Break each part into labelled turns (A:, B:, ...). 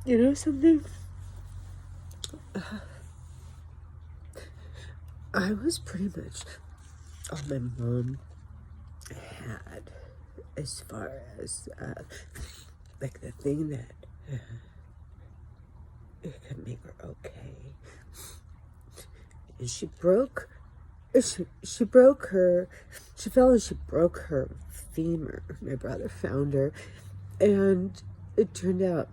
A: You know something? I was pretty much all my mom had, as far as like the thing that it could make her okay. And she broke her, she fell and she broke her femur. My brother found her, and it turned out,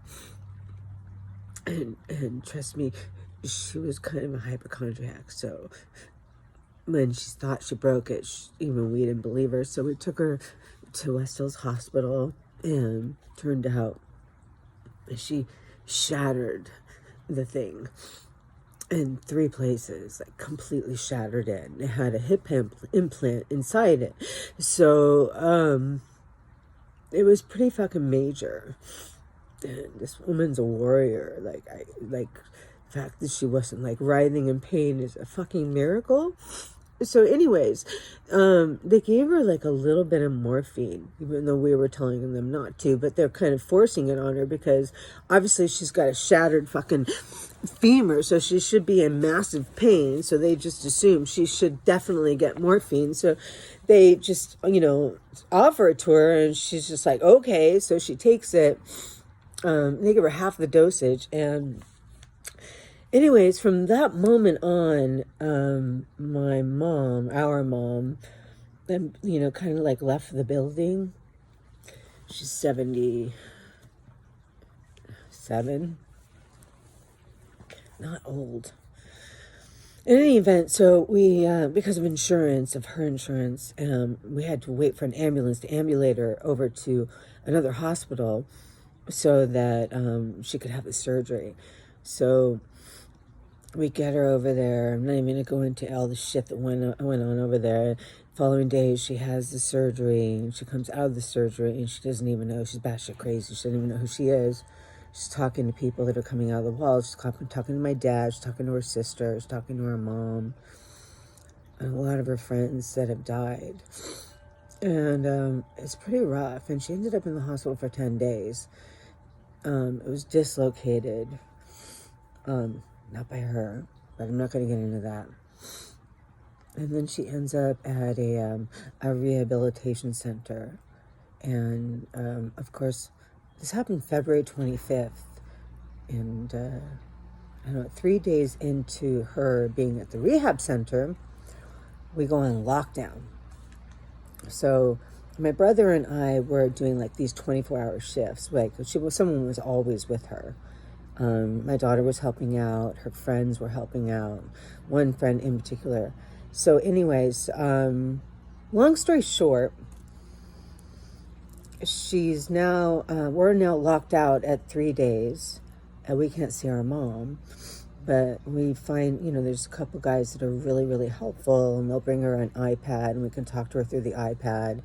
A: and trust me, she was kind of a hypochondriac, so when she thought she broke it, even we didn't believe her, so we took her to West Hills Hospital, and turned out she shattered the thing in 3 places, like completely shattered it. It had a hip implant inside it, so it was pretty fucking major. And this woman's a warrior. Like, the fact that she wasn't like writhing in pain is a fucking miracle. So anyways, they gave her like a little bit of morphine, even though we were telling them not to, but they're kind of forcing it on her because obviously she's got a shattered fucking femur, so she should be in massive pain. So they just assume she should definitely get morphine. So they just, offer it to her, and she's just like, okay. So she takes it. They give her half the dosage, and anyways, from that moment on, our mom, kind of like left the building. She's 77, not old. In any event, so we, because of her insurance, we had to wait for an ambulance to ambulate her over to another hospital so that she could have the surgery. So we get her over there. I'm not even going to go into all the shit that went on over there. Following day, she has the surgery, and she comes out of the surgery, and she doesn't even know. She's batshit crazy. She doesn't even know who she is. She's talking to people that are coming out of the walls. She's talking to my dad. She's talking to her sister. She's talking to her mom. And a lot of her friends that have died. And it's pretty rough. And she ended up in the hospital for 10 days. It was dislocated. Not by her, but I'm not going to get into that. And then she ends up at a rehabilitation center. And, of course, this happened February 25th. And, 3 days into her being at the rehab center, we go on lockdown. So my brother and I were doing like these 24-hour shifts. Like someone was always with her. My daughter was helping out. Her friends were helping out. One friend in particular. So anyways, long story short, we're now locked out at 3 days, and we can't see our mom. But we find, there's a couple guys that are really, really helpful, and they'll bring her an iPad, and we can talk to her through the iPad.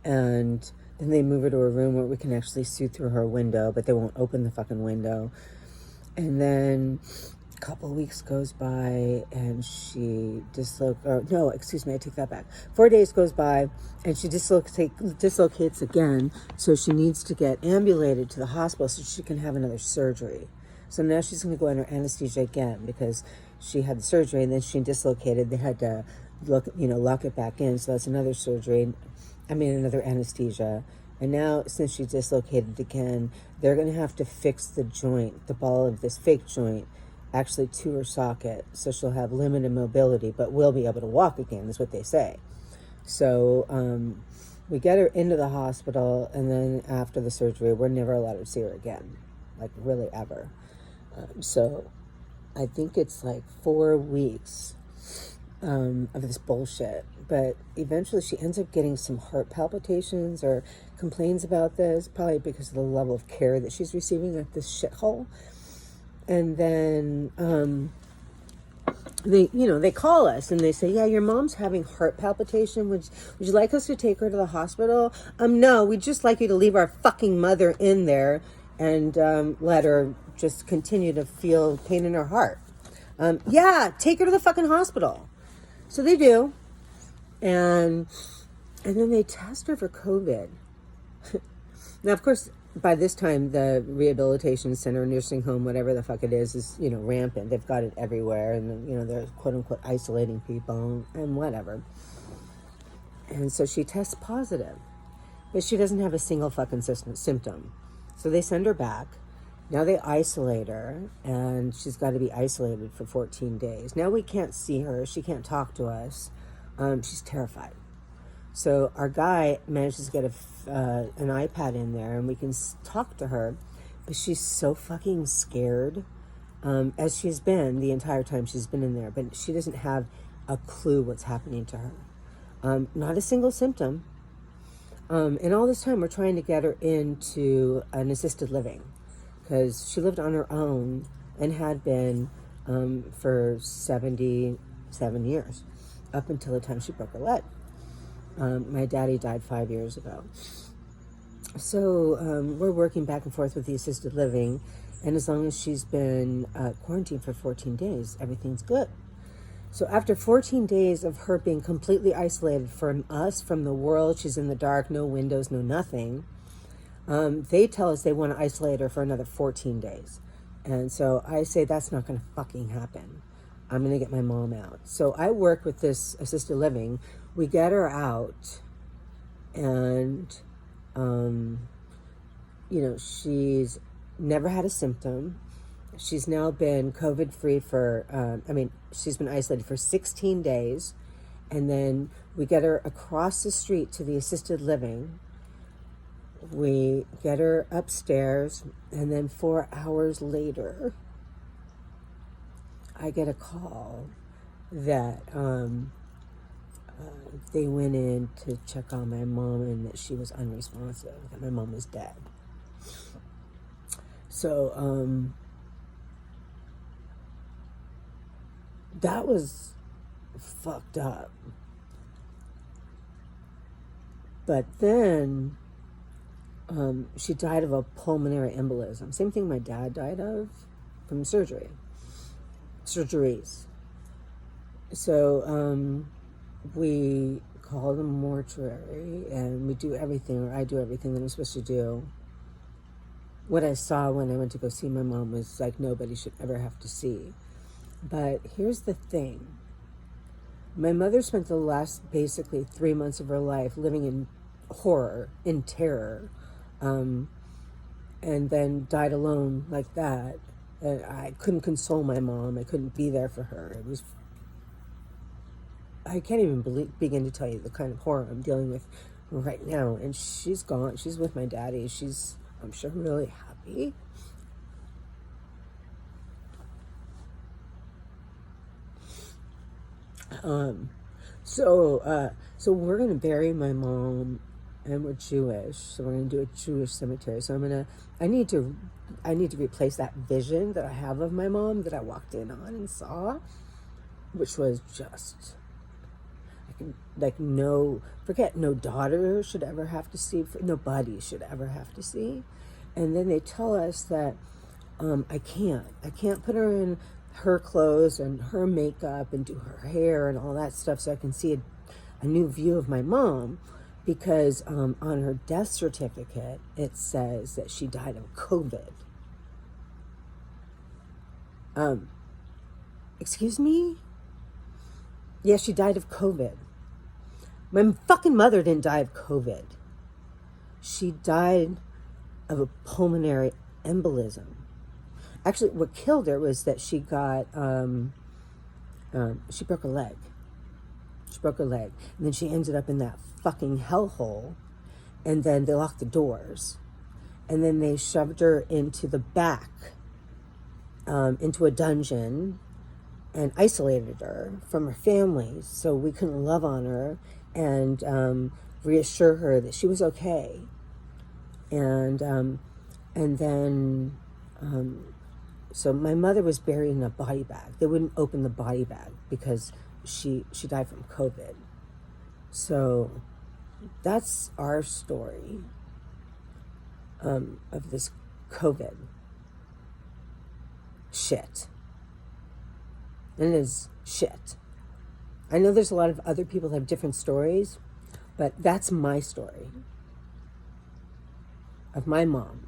A: And then they move her to a room where we can actually see through her window, but they won't open the fucking window. And then a couple of weeks goes by, and she I take that back. 4 days goes by, and she dislocates again, so she needs to get ambulated to the hospital so she can have another surgery. So now she's going to go under anesthesia again because she had the surgery, and then she dislocated. They had to lock it back in, so that's another surgery. Another anesthesia. And now, since she dislocated again, they're going to have to fix the joint, the ball of this fake joint, actually to her socket. So she'll have limited mobility, but will be able to walk again, is what they say. So we get her into the hospital, and then after the surgery, we're never allowed to see her again. Like, really, ever. So I think it's like 4 weeks of this bullshit. But eventually she ends up getting some heart palpitations or complains about this, probably because of the level of care that she's receiving at this shithole. And then they call us and they say, yeah, your mom's having heart palpitation. Would you like us to take her to the hospital? No, we'd just like you to leave our fucking mother in there and let her just continue to feel pain in her heart. Yeah, take her to the fucking hospital. So they do. And then they test her for COVID. Now, of course, by this time, the rehabilitation center, nursing home, whatever the fuck it is, rampant. They've got it everywhere, and, they're quote unquote isolating people and whatever. And so she tests positive, but she doesn't have a single fucking symptom. So they send her back. Now they isolate her, and she's got to be isolated for 14 days. Now we can't see her. She can't talk to us. She's terrified. So our guy manages to get an iPad in there, and we can talk to her, but she's so fucking scared, as she's been the entire time she's been in there. But she doesn't have a clue what's happening to her. Not a single symptom. And all this time we're trying to get her into an assisted living, because she lived on her own and had been for 77 years, up until the time she broke her leg. My daddy died 5 years ago. So we're working back and forth with the assisted living, and as long as she's been quarantined for 14 days, everything's good. So after 14 days of her being completely isolated from us, from the world, she's in the dark, no windows, no nothing, they tell us they want to isolate her for another 14 days. And so I say, that's not going to fucking happen. I'm going to get my mom out. So I work with this assisted living. We get her out, and, she's never had a symptom. She's now been COVID-free she's been isolated for 16 days. And then we get her across the street to the assisted living. We get her upstairs, and then 4 hours later, I get a call that they went in to check on my mom, and that she was unresponsive, that my mom was dead. So that was fucked up. But then she died of a pulmonary embolism. Same thing my dad died of, from surgeries. So we call the mortuary, and we do everything, or I do everything that I'm supposed to do. What I saw when I went to go see my mom was like nobody should ever have to see. But here's the thing. My mother spent the last basically 3 months of her life living in horror, in terror, and then died alone like that. And I couldn't console my mom. I couldn't be there for her. I can't even begin to tell you the kind of horror I'm dealing with right now. And she's gone. She's with my daddy. She's, I'm sure, really happy. So we're going to bury my mom, and we're Jewish, so we're going to do a Jewish cemetery. So I need to replace that vision that I have of my mom that I walked in on and saw, which was just no daughter should ever have to see, nobody should ever have to see. And then they tell us that I can't put her in her clothes and her makeup and do her hair and all that stuff, so I can see a new view of my mom, because on her death certificate it says that she died of COVID. Excuse me? Yeah, she died of COVID. My fucking mother didn't die of COVID. She died of a pulmonary embolism. Actually, what killed her was that she got, she broke her leg. She broke her leg. And then she ended up in that fucking hellhole. And then they locked the doors. And then they shoved her into the back, into a dungeon, and isolated her from her family, so we couldn't love on her and reassure her that she was okay. And then so my mother was buried in a body bag. They wouldn't open the body bag because she died from COVID. So that's our story of this COVID shit. And it is shit. I know there's a lot of other people that have different stories, but that's my story of my mom